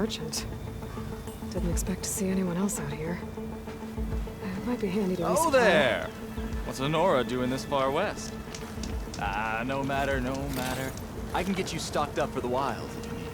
merchant. Didn't expect to see anyone else out here. It might be handy to resupply. Oh there! What's Honora doing this far west? No matter. I can get you stocked up for the wild if you need.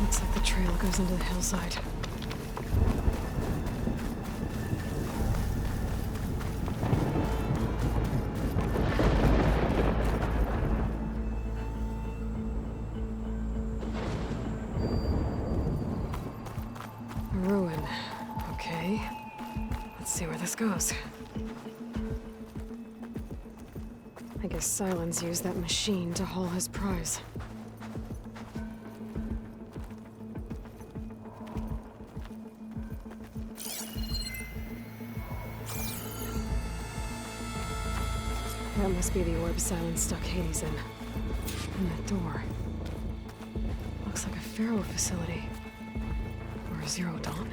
Looks like the trail goes into the hillside. A ruin. Okay. Let's see where this goes. I guess Silence used that machine to haul his prize. That must be the orb Silence stuck Hades in. And that door. Looks like a Pharaoh facility. Or a Zero Dawn.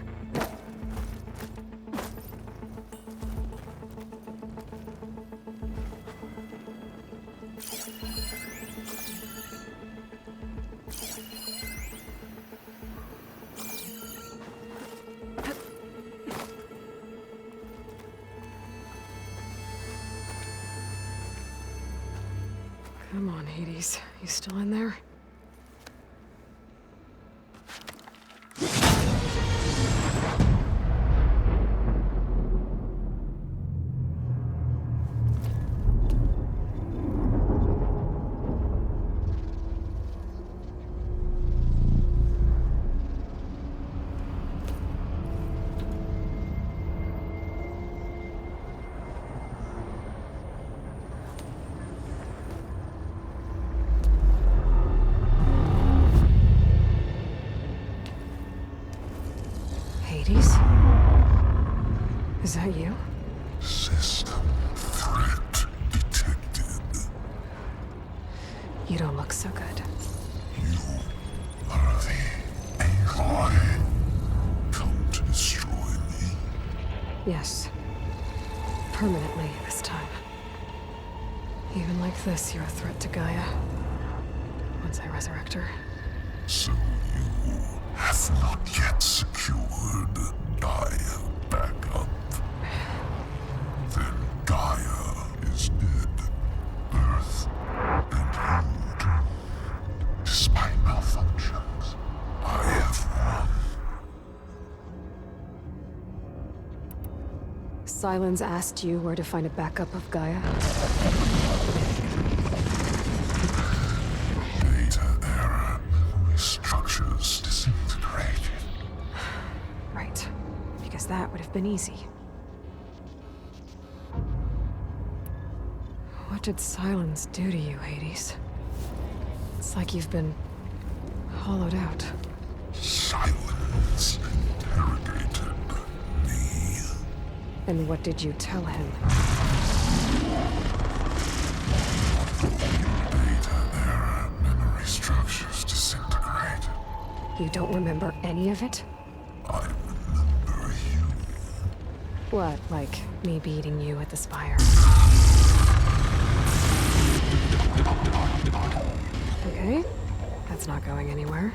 Come on, Hades. You still in there? Hades? Is that you? System threat detected. You don't look so good. You are the AI come to destroy me. Yes. Permanently this time. Even like this, you're a threat to Gaia. Once I resurrect her. So you have not yet secured Gaia back up. Then Gaia is dead. Earth and you doomed. Despite malfunctions, I have won. Silence asked you where to find a backup of Gaia? guess that would have been easy. What did silence do to you, Hades? It's like you've been hollowed out. Silence interrogated me. And what did you tell him? Data error, memory structures disintegrate. You don't remember any of it? I remember you. What, like me beating you at the spire? Okay, that's not going anywhere.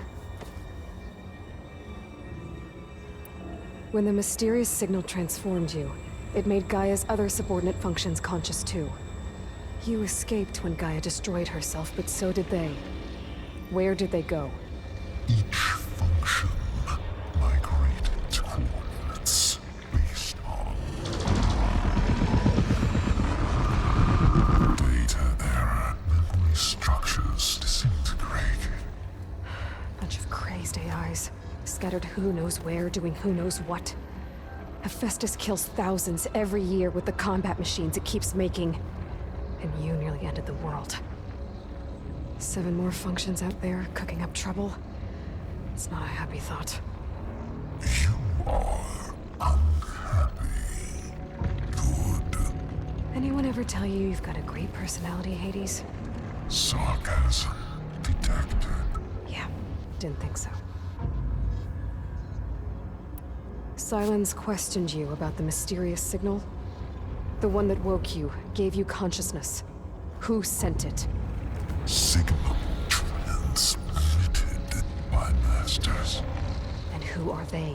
When the mysterious signal transformed you, it made Gaia's other subordinate functions conscious too. You escaped when Gaia destroyed herself, but so did they. Where did they go? Each function migrated to coordinates based on data error, memory structures disintegrated. Bunch of crazed AIs, scattered who knows where, doing who knows what. Hephaestus kills thousands every year with the combat machines it keeps making. And you nearly ended the world. 7 more functions out there, cooking up trouble. It's not a happy thought. You are unhappy. Good. Anyone ever tell you you've got a great personality, Hades? Sarcasm detected. Yeah, didn't think so. Silence questioned you about the mysterious signal. The one that woke you, gave you consciousness. Who sent it? Signal transmitted by masters. And who are they?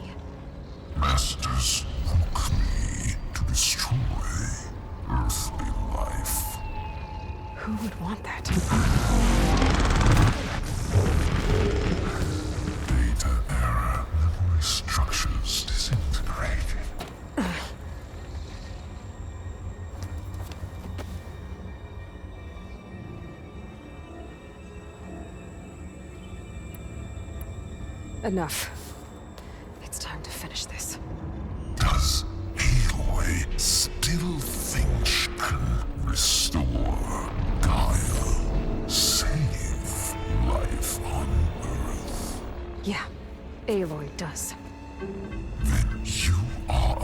Masters woke me to destroy earthly life. Who would want that? Data error, memory structures disintegrated. Enough. It's time to finish this. Does Aloy still think she can restore Gaia? Save life on Earth? Yeah, Aloy does. Then you are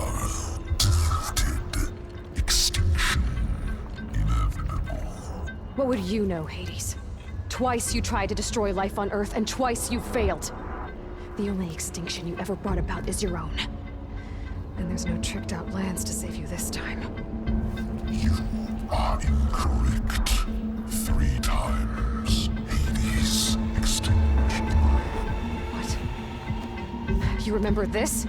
deluded. Extinction inevitable. What would you know, Hades? Twice you tried to destroy life on Earth, and twice you failed. The only extinction you ever brought about is your own. And there's no tricked-out lands to save you this time. You are incorrect. 3 times. Hades extinction. What? You remember this?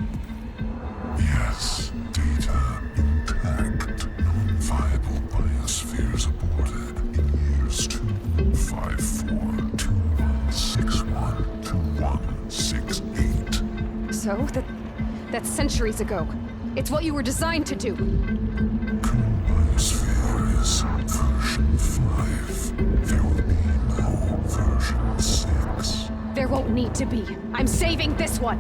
Yes, data intact. Non-viable biospheres aborted in years 254, 2161, 2168. So, that's centuries ago. It's what you were designed to do. Current biosphere is version 5. There will be no version 6. There won't need to be. I'm saving this one.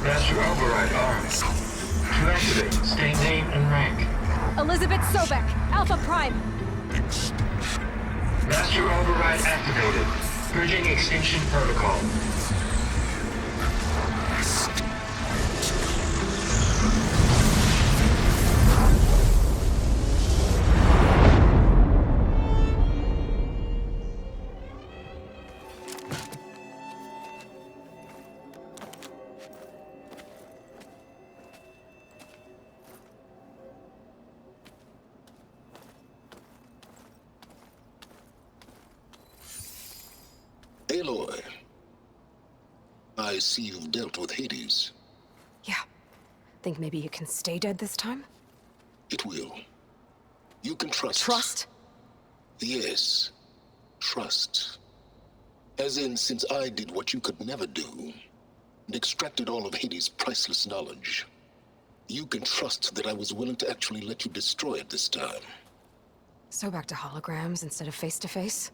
Master override armed. To activate, state name and rank. Elizabeth Sobek, Alpha Prime. Master override activated. Purging extinction protocol. Aloy, I see you've dealt with Hades. Yeah. Think maybe you can stay dead this time? It will. You can trust. Trust? Yes. Trust. As in, since I did what you could never do, and extracted all of Hades' priceless knowledge, you can trust that I was willing to actually let you destroy it this time. So back to holograms instead of face-to-face?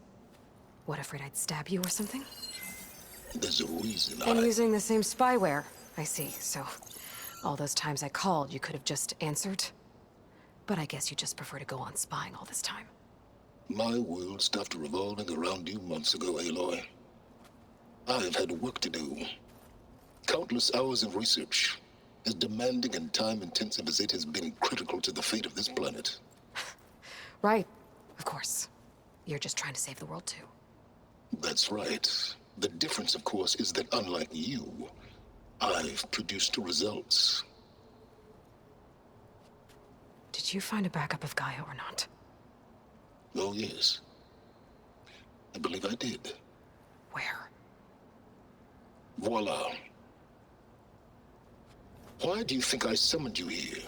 What, afraid I'd stab you or something? There's a reason And using the same spyware. I see, so all those times I called, you could have just answered. But I guess you just prefer to go on spying all this time. My world stopped revolving around you months ago, Aloy. I've had work to do. Countless hours of research, as demanding and time-intensive as it has been critical to the fate of this planet. Right, of course. You're just trying to save the world too. That's right. The difference, of course, is that unlike you, I've produced results. Did you find a backup of Gaia or not? Oh, yes. I believe I did. Where? Voila. Why do you think I summoned you here?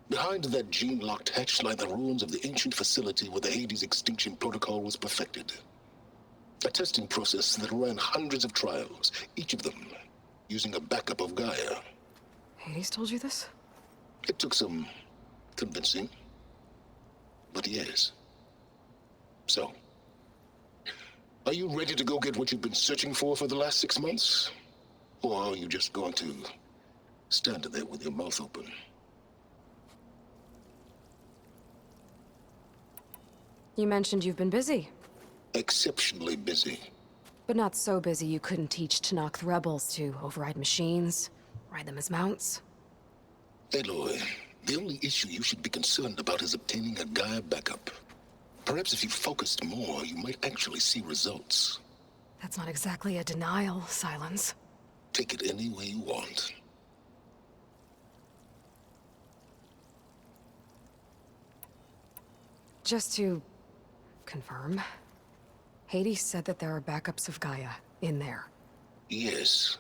Behind that gene-locked hatch lie the ruins of the ancient facility where the Hades extinction protocol was perfected. A testing process that ran hundreds of trials, each of them using a backup of Gaia. Hades told you this? It took some convincing, but yes. So, are you ready to go get what you've been searching for the last 6 months? Or are you just going to stand there with your mouth open? You mentioned you've been busy. Exceptionally busy. But not so busy you couldn't teach Tanakh the rebels to override machines, ride them as mounts. Aloy, the only issue you should be concerned about is obtaining a Gaia backup. Perhaps if you focused more, you might actually see results. That's not exactly a denial, Silence. Take it any way you want. Just to confirm, Hades said that there are backups of Gaia in there. Yes.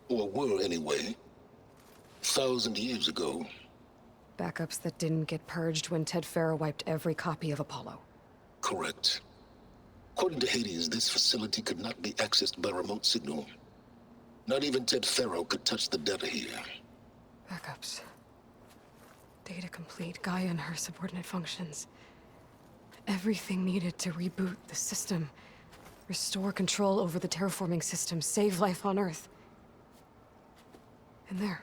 Or were anyway. 1,000 years ago. Backups that didn't get purged when Ted Farrow wiped every copy of Apollo. Correct. According to Hades, this facility could not be accessed by remote signal. Not even Ted Farrow could touch the data here. Backups. Data complete, Gaia and her subordinate functions. Everything needed to reboot the system. Restore control over the terraforming system, save life on Earth. And there.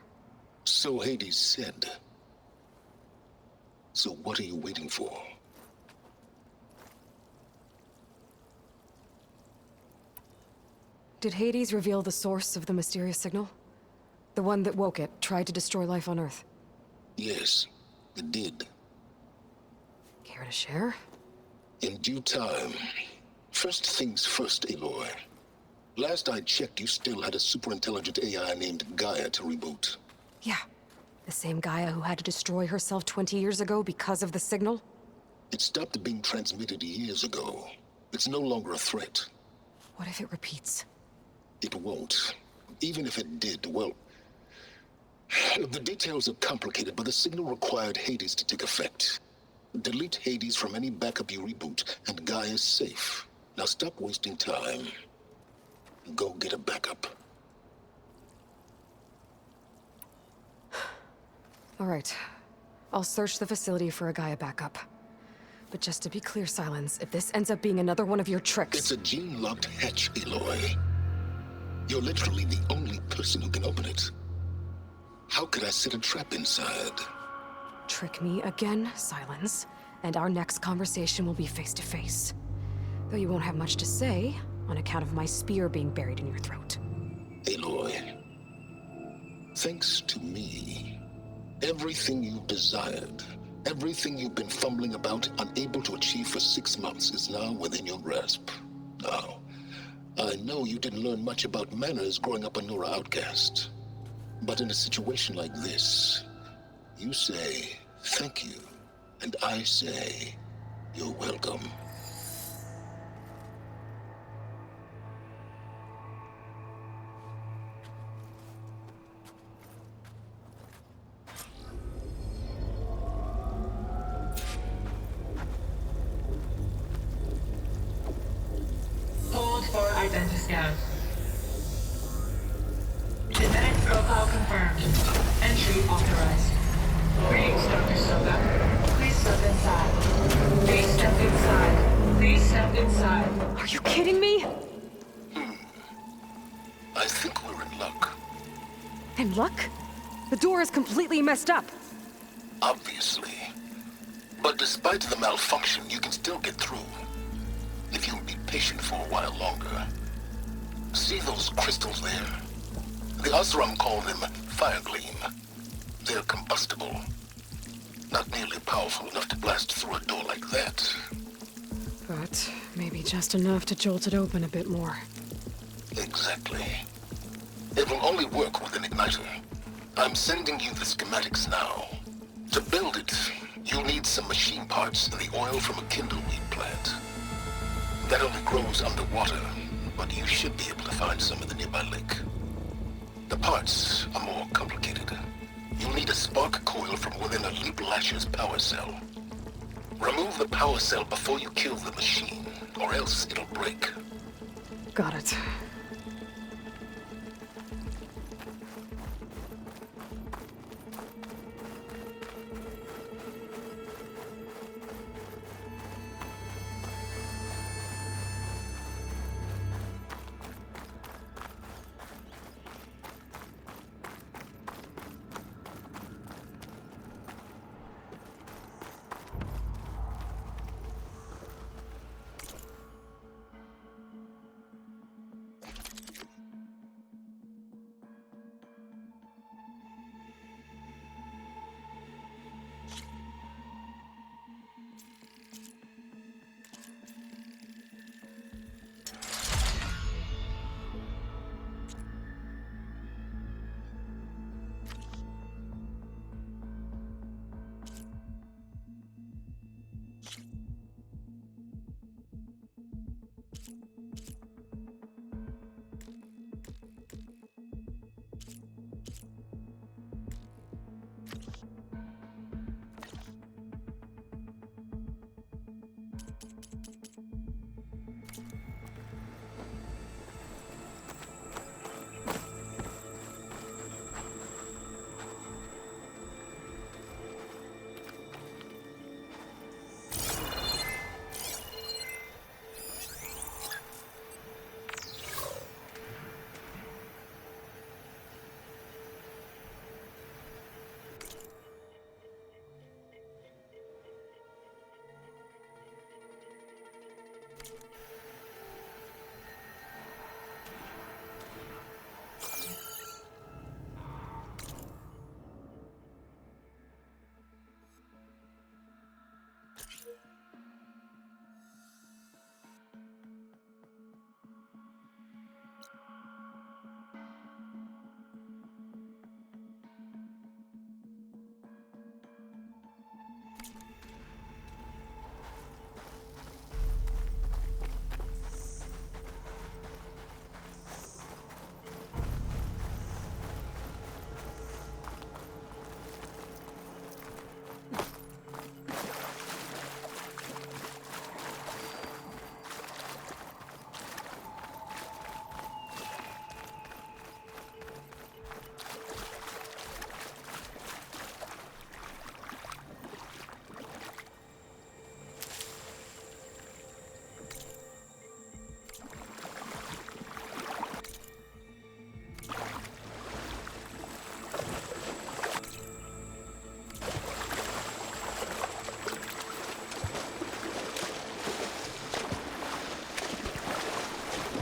So Hades said. So what are you waiting for? Did Hades reveal the source of the mysterious signal? The one that woke it, tried to destroy life on Earth? Yes, it did. Care to share? In due time. First things first, Aloy. Last I checked, you still had a super-intelligent AI named Gaia to reboot. Yeah. The same Gaia who had to destroy herself 20 years ago because of the signal? It stopped being transmitted years ago. It's no longer a threat. What if it repeats? It won't. Even if it did, well... The details are complicated, but the signal required Hades to take effect. Delete Hades from any backup you reboot, and Gaia's safe. Now stop wasting time. Go get a backup. All right. I'll search the facility for a Gaia backup. But just to be clear, Silence, if this ends up being another one of your tricks... It's a gene-locked hatch, Aloy. You're literally the only person who can open it. How could I set a trap inside? Trick me again, Silence, and our next conversation will be face-to-face. Though you won't have much to say, on account of my spear being buried in your throat. Aloy, thanks to me, everything you've desired, everything you've been fumbling about, unable to achieve for 6 months, is now within your grasp. Now, I know you didn't learn much about manners growing up a Nora outcast. But in a situation like this, you say, thank you, and I say, you're welcome. Hold for identiscan. Genetic profile confirmed. Entry authorized. Greetings, Dr. Soga. Please step inside. Please step inside. Please step inside. Are you kidding me? And luck? The door is completely messed up. Obviously. But despite the malfunction, you can still get through. If you'll be patient for a while longer. See those crystals there? The Osram call them fire gleam. They're combustible. Not nearly powerful enough to blast through a door like that. But maybe just enough to jolt it open a bit more. Exactly. It will only work with an igniter. I'm sending you the schematics now. To build it, you'll need some machine parts and the oil from a kindleweed plant. That only grows underwater, but you should be able to find some in the nearby lake. The parts are more complicated. You'll need a spark coil from within a Leap Lasher's power cell. Remove the power cell before you kill the machine, or else it'll break. Got it.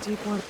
Deep one.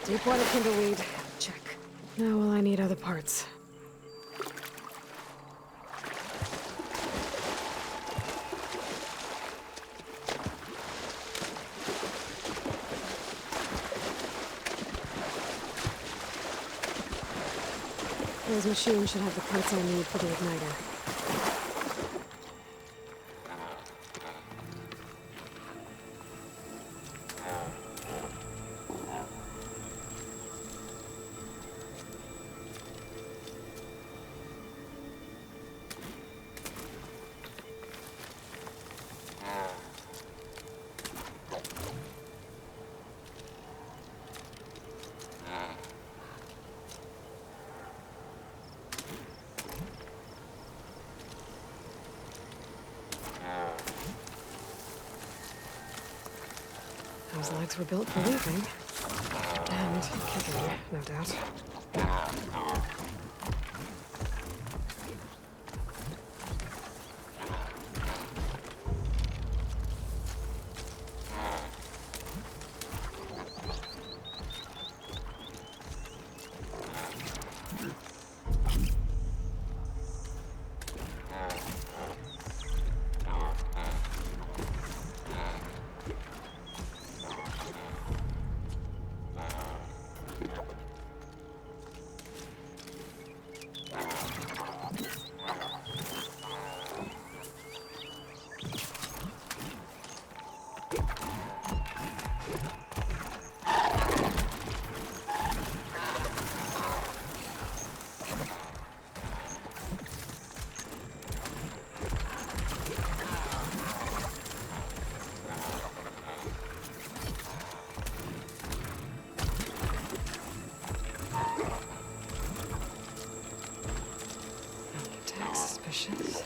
Deep water kindleweed. Check. Now will I need other parts? Those machines should have the parts I need for the igniter. Those legs were built for leaping. And kicking, no doubt. Suspicious.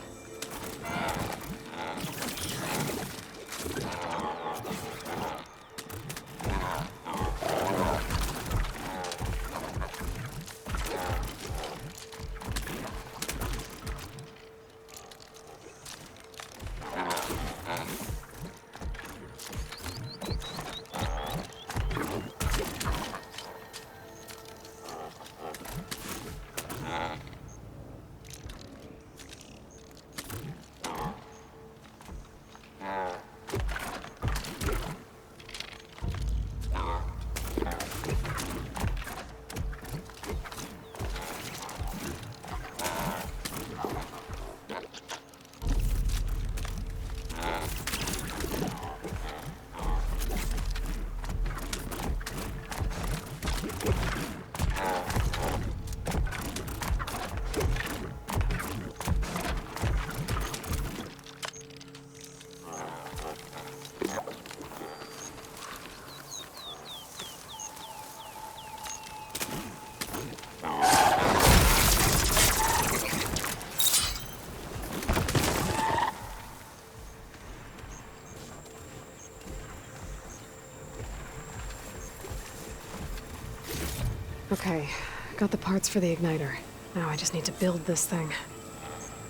Okay, got the parts for the igniter. Now I just need to build this thing.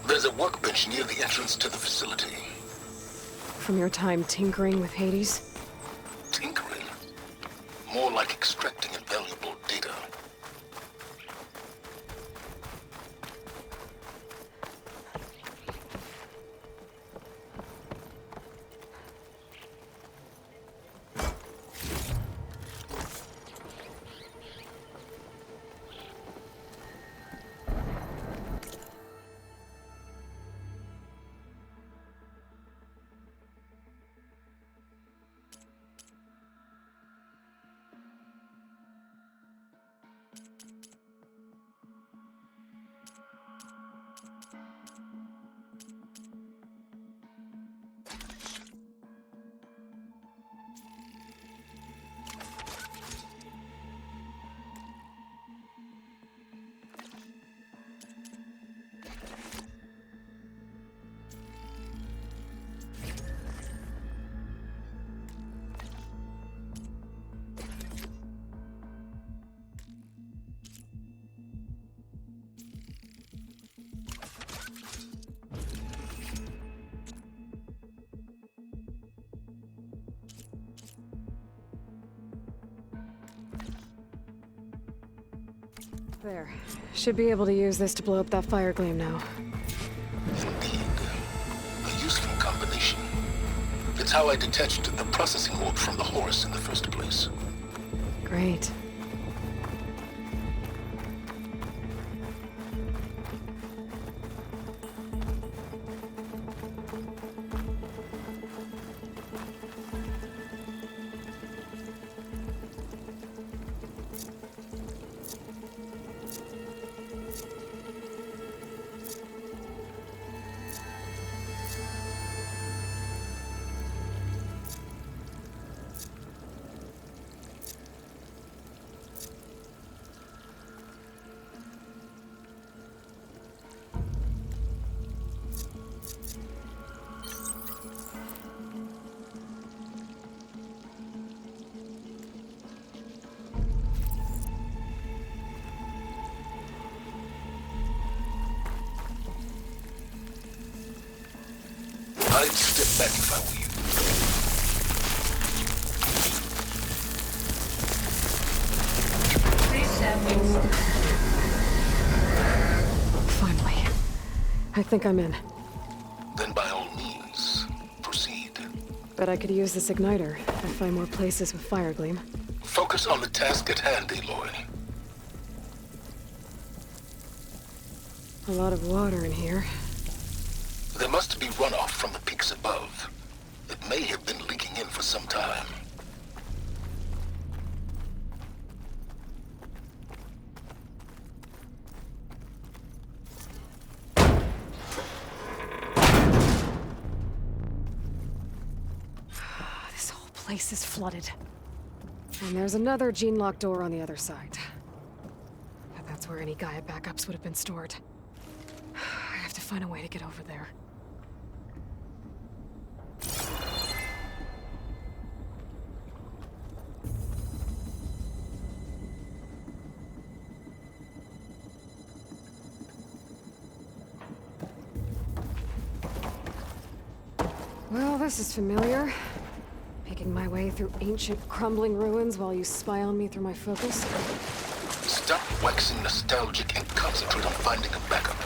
There's a workbench near the entrance to the facility. From your time tinkering with Hades? Tinkering? More like extracting invaluable data. There. Should be able to use this to blow up that fire gleam now. Indeed. A useful combination. It's how I detached the processing orb from the Horus in the first place. Great. I'd step back if I were you. Please stand wings. Finally. I think I'm in. Then by all means, proceed. Bet I could use this igniter if I find more places with fire gleam. Focus on the task at hand, Aloy. A lot of water in here. There must be runoff from the peaks above. It may have been leaking in for some time. This whole place is flooded. And there's another gene-lock door on the other side. But that's where any Gaia backups would have been stored. I have to find a way to get over there. Well, this is familiar. Making my way through ancient, crumbling ruins while you spy on me through my focus. Stop waxing nostalgic and concentrate on finding a backup.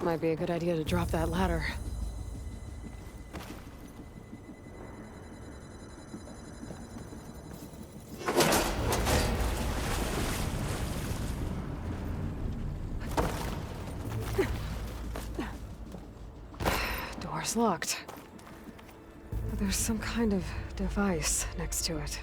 Might be a good idea to drop that ladder. Door's locked. But there's some kind of device next to it.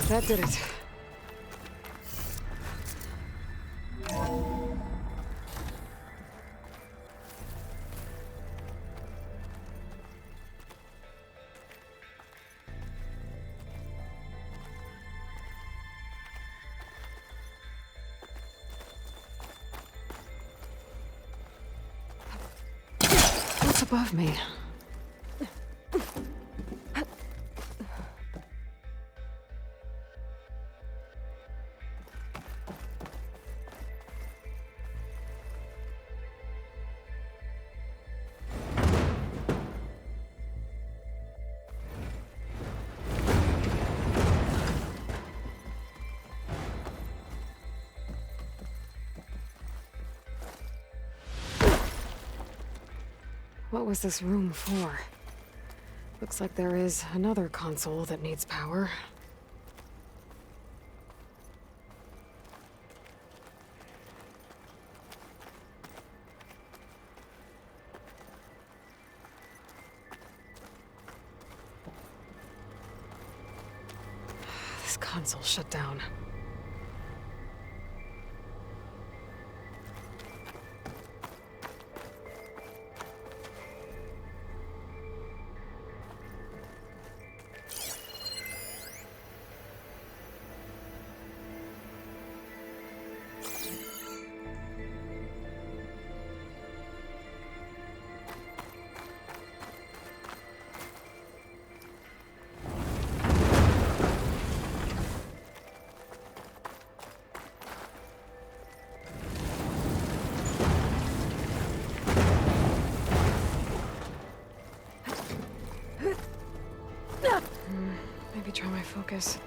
That did it. What's above me? What was this room for? Looks like there is another console that needs power. This console shut down. Maybe try my focus.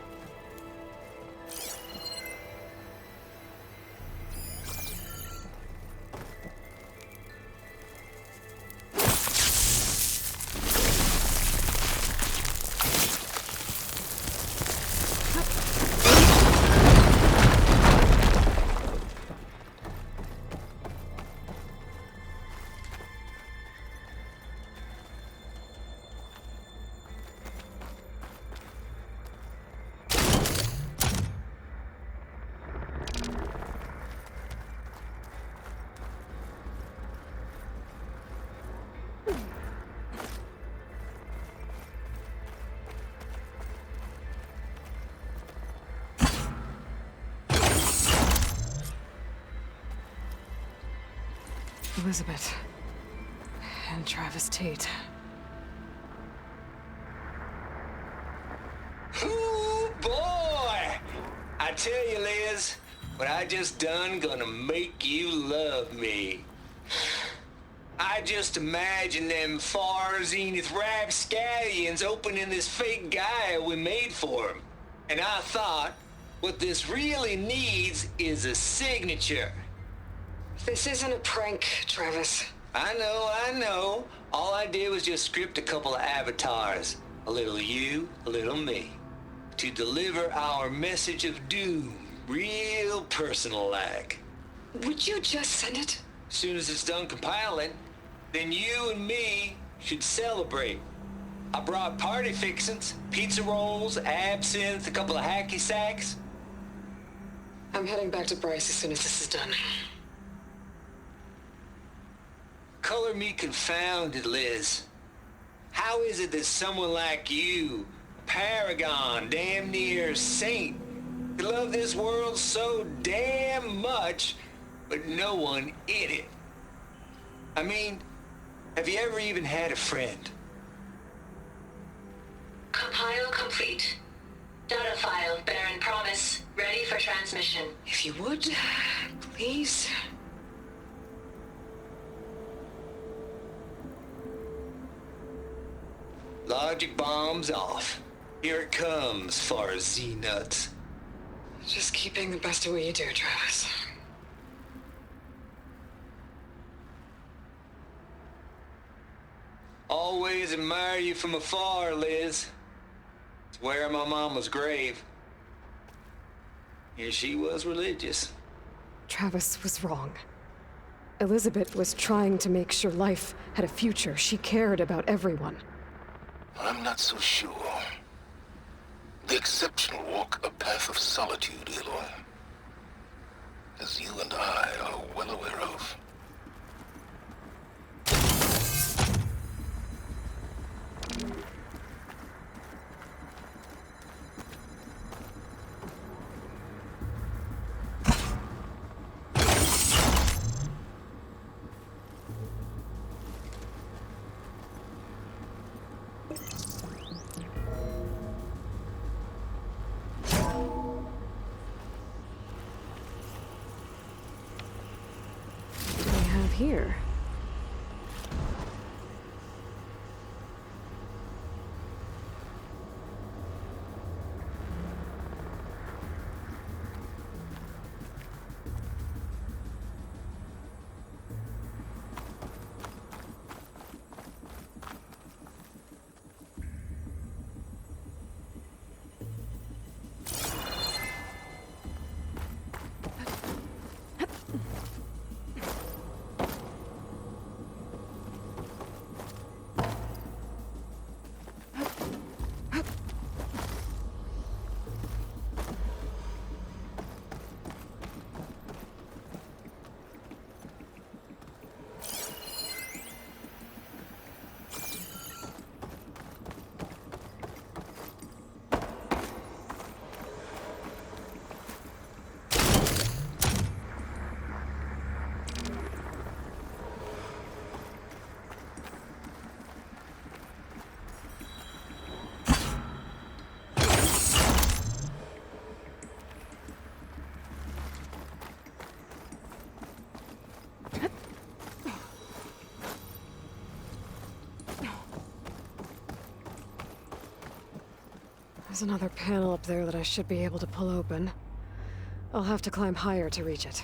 Elizabeth. And Travis Tate. Ooh, boy! I tell you, Liz, what I just done gonna make you love me. I just imagine them far zenith rapscallions opening this fake guy we made for him. And I thought, what this really needs is a signature. This isn't a prank, Travis. I know. All I did was just script a couple of avatars. A little you, a little me. To deliver our message of doom, real personal-like. Would you just send it? Soon as it's done compiling, then you and me should celebrate. I brought party fixins, pizza rolls, absinthe, a couple of hacky sacks. I'm heading back to Bryce as soon as this is done. Color me confounded, Liz. How is it that someone like you, paragon, damn near saint, could love this world so damn much, but no one in it? I mean, Have you ever even had a friend? Compile complete. Data file, Baron Promise, ready for transmission. If you would, please. Logic bomb's off. Here it comes, far as Z-nuts. Just keep being the best at what you do, Travis. Always admire you from afar, Liz. It's where my mama's grave. Yeah, she was religious. Travis was wrong. Elizabeth was trying to make sure life had a future. She cared about everyone. I'm not so sure. The exceptional walk a path of solitude, Aloy. As you and I are well aware of. Here. There's another panel up there that I should be able to pull open. I'll have to climb higher to reach it.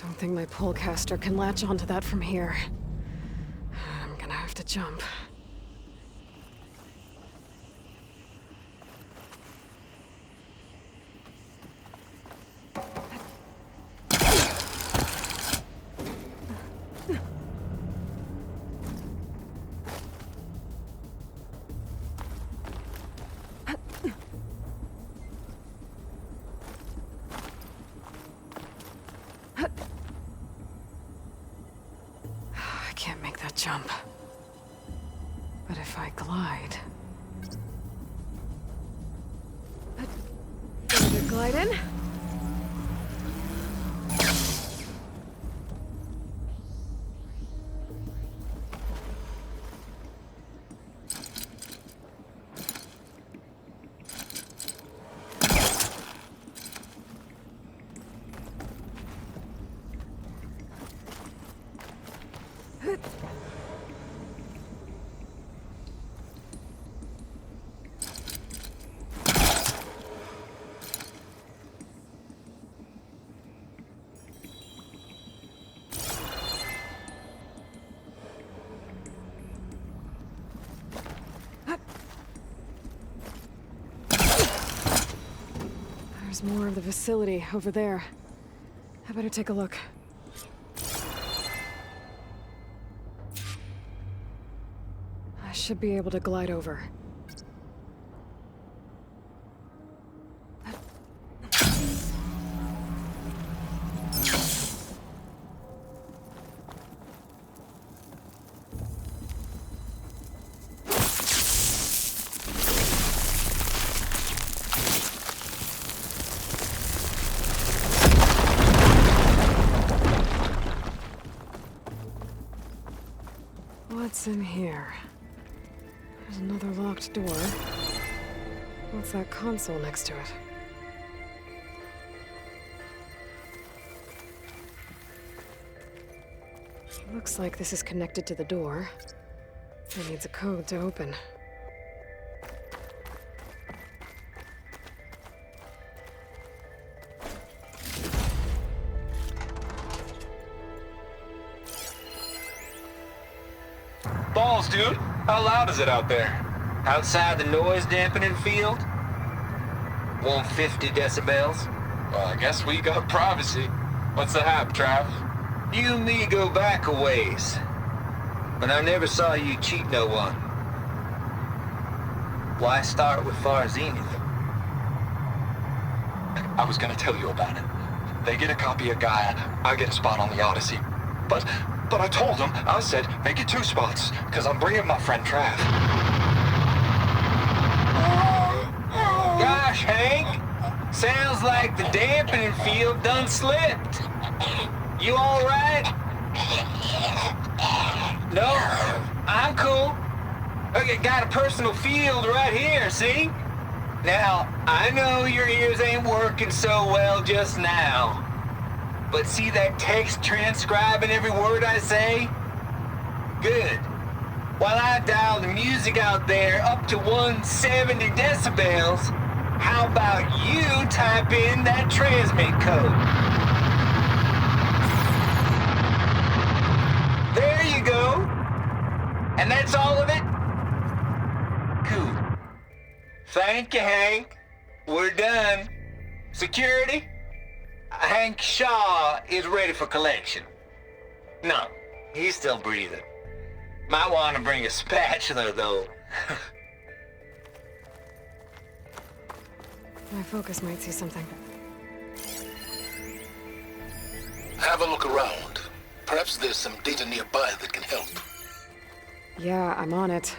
I think my polecaster can latch onto that from here. I'm gonna have to jump. Jump. But if I glide... Glide in? There's more of the facility over there. I better take a look. should be able to glide over. What's in here? There's another locked door. What's that console next to it? Looks like this is connected to the door. It needs a code to open. Balls, dude. How loud is it out there? Outside the noise dampening field? 150 decibels? Well, I guess we got privacy. What's the hap, Trav? You and me go back a ways. But I never saw you cheat no one. Why start with Far Zenith? I was gonna tell you about it. They get a copy of Gaia, I get a spot on the Odyssey. But I told them, I said, make it 2 spots, because I'm bringing my friend Trav. Gosh, Hank. Sounds like the dampening field done slipped. You all right? No, I'm cool. Okay, got a personal field right here, see? Now, I know your ears ain't working so well just now. But see that text transcribing every word I say? Good. While I dial the music out there up to 170 decibels, how about you type in that transmit code? There you go. And that's all of it? Cool. Thank you, Hank. We're done. Security? Hank Shaw is ready for collection. No, he's still breathing. Might want to bring a spatula, though. My focus might see something. Have a look around. Perhaps there's some data nearby that can help. Yeah, I'm on it.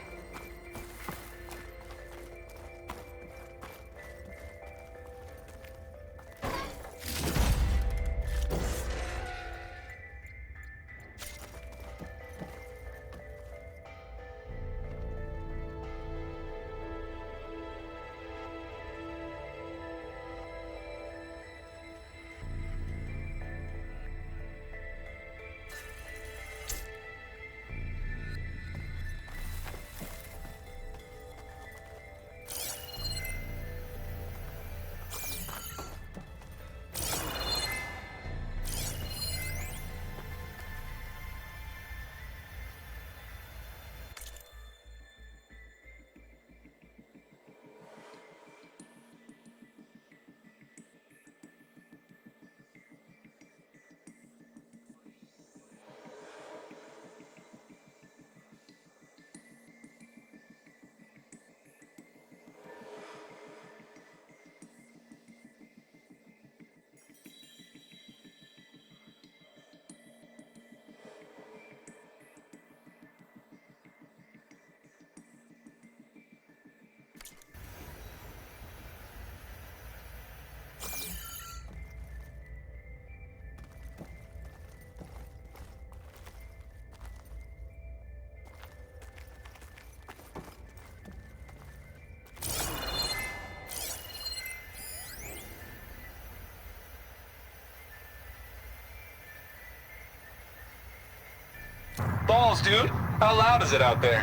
Balls, dude. How loud is it out there?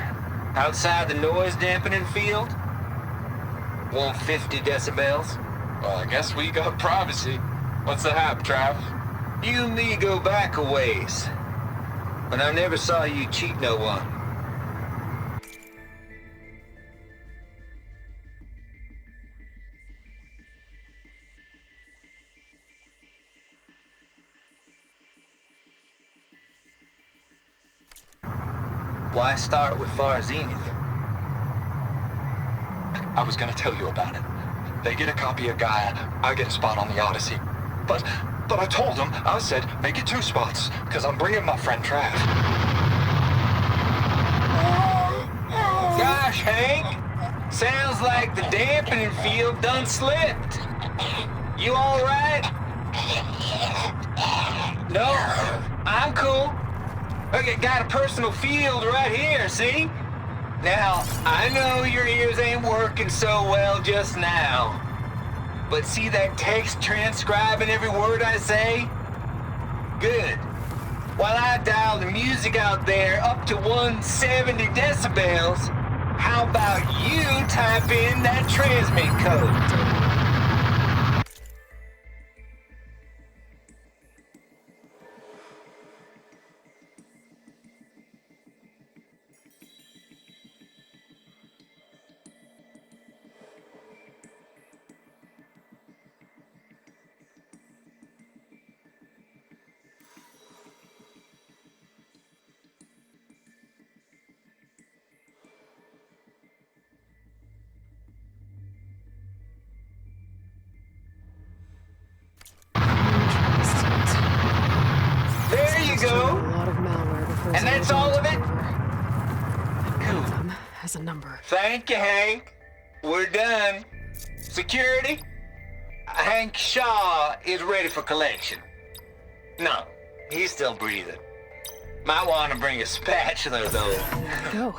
Outside the noise dampening field? 150 decibels? Well, I guess we got privacy. What's the hap, Trav? You and me go back a ways. But I never saw you cheat no one. Why start with Far Zenith? I was gonna tell you about it. They get a copy of Gaia, I get a spot on the Odyssey. But I told them, I said, make it 2 spots, because I'm bringing my friend Trav. Gosh, Hank. Sounds like the dampening field done slipped. You all right? No, I'm cool. Okay, got a personal field right here, see? Now, I know your ears ain't working so well just now. But see that text transcribing every word I say? Good. While I dial the music out there up to 170 decibels, how about you type in that transmit code? There you go. A lot of malware before And that's all of it? One of them has a number. Thank you, Hank. We're done. Security? Hank Shaw is ready for collection. No, he's still breathing. Might want to bring a spatula, though. There we go.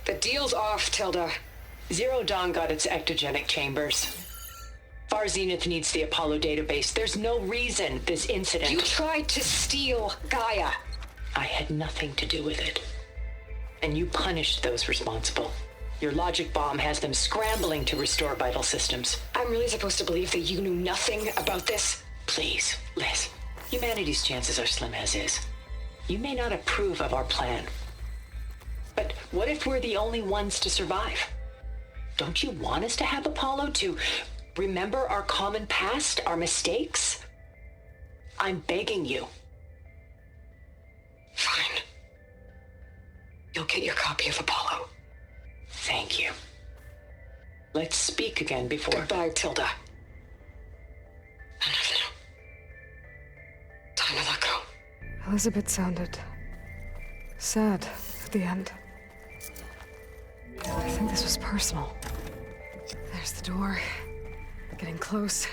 The deal's off, Tilda. Zero Dawn got its ectogenic chambers. Far Zenith needs the Apollo database. There's no reason this incident... You tried to steal Gaia. I had nothing to do with it. And you punished those responsible. Your logic bomb has them scrambling to restore vital systems. I'm really supposed to believe that you knew nothing about this? Please, Liz. Humanity's chances are slim as is. You may not approve of our plan. But what if we're the only ones to survive? Don't you want us to have Apollo to remember our common past, our mistakes? I'm begging you. Fine. You'll get your copy of Apollo. Thank you. Let's speak again before... Goodbye, Tilda. Time to let go. Elizabeth sounded sad at the end. I think this was personal. There's the door. Getting close.